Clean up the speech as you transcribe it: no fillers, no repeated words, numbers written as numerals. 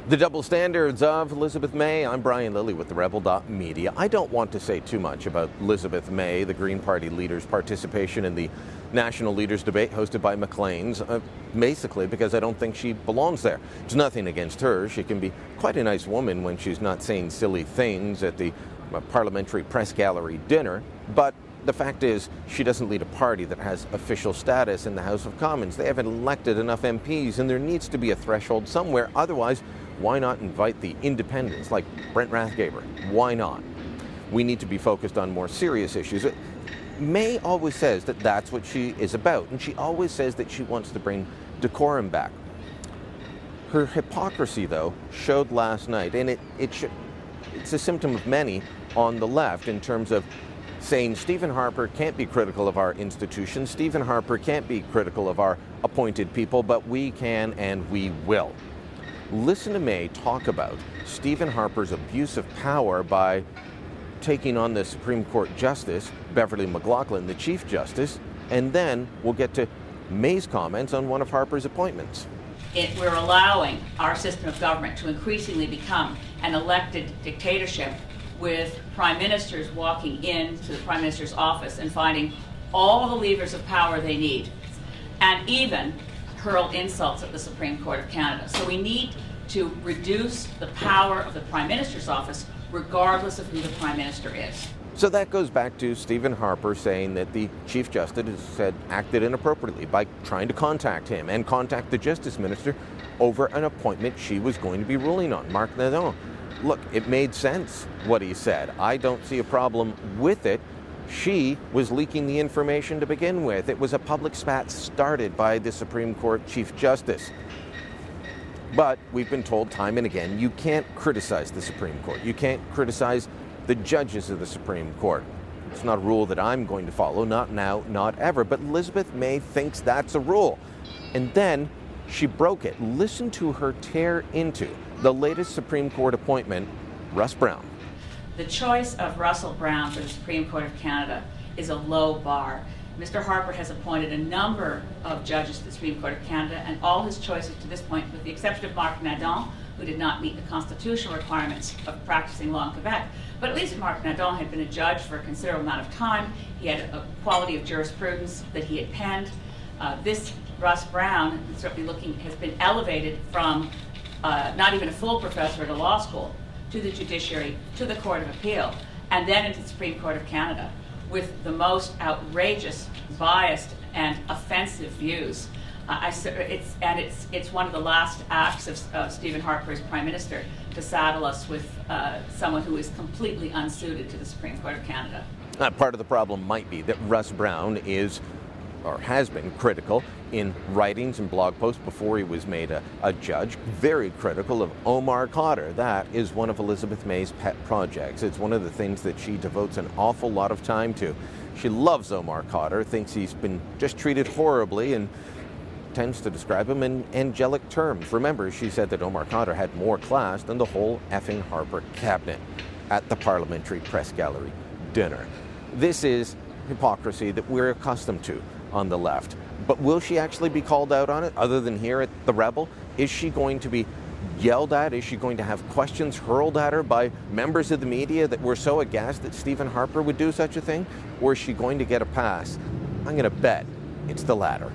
The double standards of Elizabeth May. I'm Brian Lilley with TheRebel.media. I don't want to say too much about Elizabeth May, the Green Party leader's participation in the National Leaders Debate hosted by Maclean's, basically because I don't think she belongs there. It's nothing against her. She can be quite a nice woman when she's not saying silly things at the Parliamentary Press Gallery dinner, but the fact is, she doesn't lead a party that has official status in the House of Commons. They haven't elected enough MPs, and there needs to be a threshold somewhere. Otherwise, why not invite the independents like Brent Rathgaber? Why not? We need to be focused on more serious issues. May always says that that's what she is about, and she always says that she wants to bring decorum back. Her hypocrisy, though, showed last night, and it's a symptom of many on the left in terms of saying Stephen Harper can't be critical of our institutions, Stephen Harper can't be critical of our appointed people, but we can and we will. Listen to May talk about Stephen Harper's abuse of power by taking on the Supreme Court Justice, Beverly McLaughlin, the Chief Justice, and then we'll get to May's comments on one of Harper's appointments. We're allowing our system of government to increasingly become an elected dictatorship with prime ministers walking into the prime minister's office and finding all the levers of power they need, and even hurl insults at the Supreme Court of Canada. So we need to reduce the power of the prime minister's office regardless of who the prime minister is. So that goes back to Stephen Harper saying that the Chief Justice had acted inappropriately by trying to contact him and contact the Justice Minister over an appointment she was going to be ruling on, Marc Nadon. Look, it made sense what he said. I don't see a problem with it. She was leaking the information to begin with. It was a public spat started by the Supreme Court Chief Justice. But we've been told time and again, you can't criticize the Supreme Court. You can't criticize the judges of the Supreme Court. It's not a rule that I'm going to follow, not now, not ever. But Elizabeth May thinks that's a rule. And then she broke it. Listen to her tear into the latest Supreme Court appointment, Russ Brown. The choice of Russell Brown for the Supreme Court of Canada is a low bar. Mr. Harper has appointed a number of judges to the Supreme Court of Canada, and all his choices to this point, with the exception of Marc Nadon, who did not meet the constitutional requirements of practicing law in Quebec. But at least Marc Nadon had been a judge for a considerable amount of time. He had a quality of jurisprudence that he had penned. This Russ Brown has been elevated from not even a full professor at a law school to the judiciary, to the Court of Appeal, and then into the Supreme Court of Canada with the most outrageous, biased, and offensive views. It's one of the last acts of Stephen Harper as Prime Minister to saddle us with someone who is completely unsuited to the Supreme Court of Canada. Part of the problem might be that Russ Brown is, or has been, critical in writings and blog posts before he was made a judge, very critical of Omar Khadr. That is one of Elizabeth May's pet projects. It's one of the things that she devotes an awful lot of time to. She loves Omar Khadr, thinks he's been just treated horribly, and tends to describe him in angelic terms. Remember, she said that Omar Khadr had more class than the whole effing Harper cabinet at the Parliamentary Press Gallery dinner. This is hypocrisy that we're accustomed to on the left. But will she actually be called out on it, other than here at The Rebel? Is she going to be yelled at? Is she going to have questions hurled at her by members of the media that were so aghast that Stephen Harper would do such a thing? Or is she going to get a pass? I'm going to bet it's the latter.